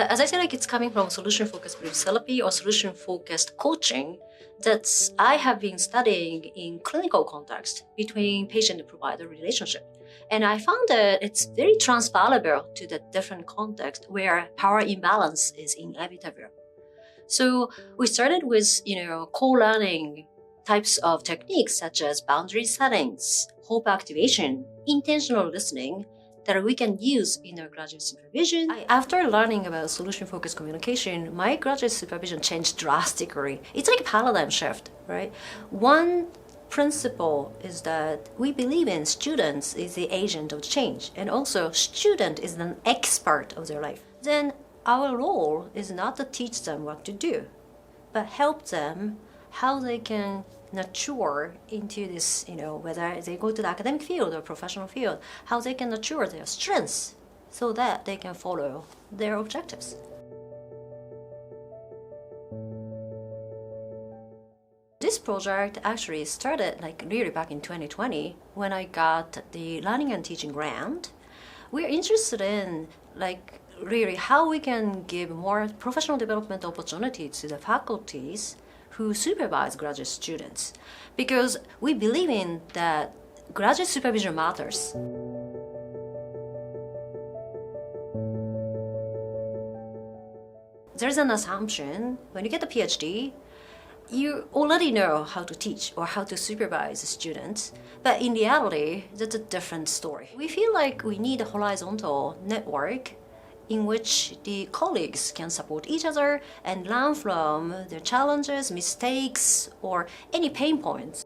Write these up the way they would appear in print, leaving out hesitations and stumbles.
as I said, like it's coming from solution-focused group therapy or solution-focused coaching that I have been studying in clinical context between patient and provider relationship. And I found that it's very transferable to the different context where power imbalance is inevitable. So we started with, co-learning types of techniques such as boundary settings, hope activation, intentional listening that we can use in our graduate supervision. After learning about solution-focused communication, my graduate supervision changed drastically. It's like a paradigm shift, right? One principle is that we believe in students is the agent of change, and also student is an expert of their life. Then our role is not to teach them what to do, but help them how they can mature into this, whether they go to the academic field or professional field, how they can mature their strengths so that they can follow their objectives. This project actually started really back in 2020 when I got the Learning and Teaching grant. We're interested in really how we can give more professional development opportunities to the faculties who supervise graduate students, because we believe in that graduate supervision matters. There's an assumption when you get a PhD, you already know how to teach or how to supervise students, but in reality, that's a different story. We feel like we need a horizontal network in which the colleagues can support each other and learn from their challenges, mistakes, or any pain points.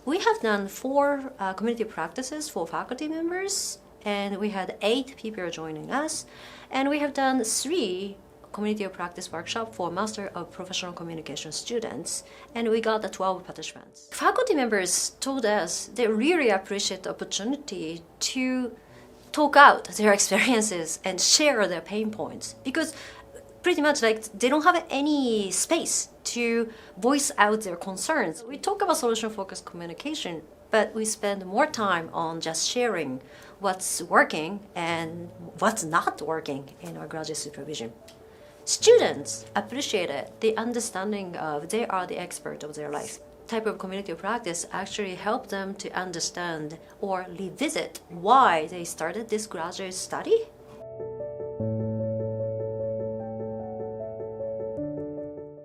We have done 4 community practices for faculty members, and we had 8 people joining us, and we have done 3 community practice workshop for Master of Professional Communication students, and we got the 12 participants. Faculty members told us they really appreciate the opportunity to talk out their experiences and share their pain points, because pretty much they don't have any space to voice out their concerns. We talk about solution-focused communication, but we spend more time on just sharing what's working and what's not working in our graduate supervision. Students appreciated the understanding of they are the expert of their life. Type of community practice actually helped them to understand or revisit why they started this graduate study.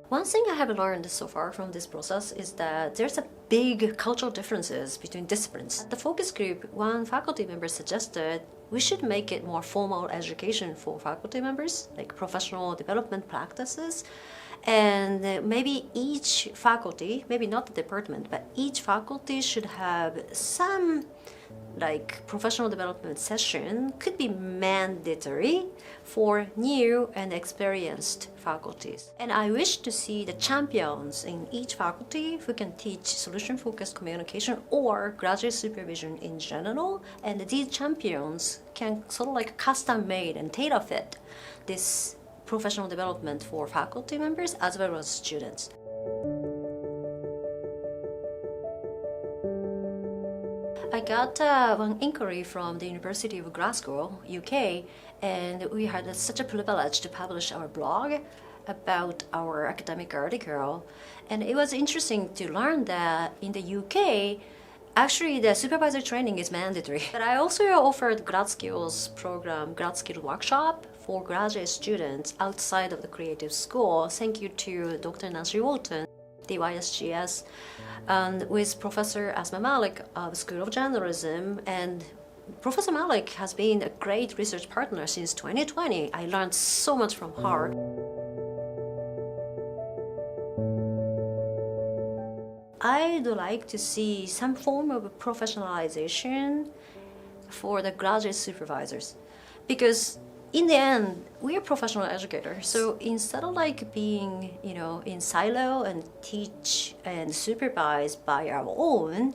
One thing I have learned so far from this process is that there's a big cultural differences between disciplines. At the focus group, one faculty member suggested we should make it more formal education for faculty members, like professional development practices. And maybe each faculty, maybe not the department, but each faculty should have some professional development session, could be mandatory for new and experienced faculties. And I wish to see the champions in each faculty who can teach solution-focused communication or graduate supervision in general, and these champions can sort of custom-made and tailor-fit this professional development for faculty members as well as students. I got one inquiry from the University of Glasgow, UK, and we had such a privilege to publish our blog about our academic article. And it was interesting to learn that in the UK, actually the supervisor training is mandatory. But I also offered grad skills program, grad skill workshop for graduate students outside of the creative school. Thank you to Dr. Nancy Walton, the YSGS, and with Professor Asma Malik of School of Journalism. And Professor Malik has been a great research partner since 2020. I learned so much from her. I'd like to see some form of professionalization for the graduate supervisors, because in the end, we're professional educators. So instead of being, in silo and teach and supervise by our own,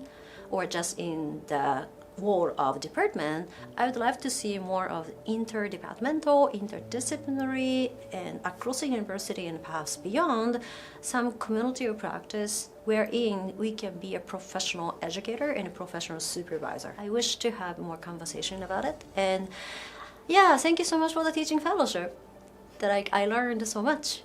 or just in the role of department, I would like to see more of interdepartmental, interdisciplinary, and across the university and perhaps beyond, some community of practice wherein we can be a professional educator and a professional supervisor. I wish to have more conversation about it. And yeah, thank you so much for the teaching fellowship that I learned so much.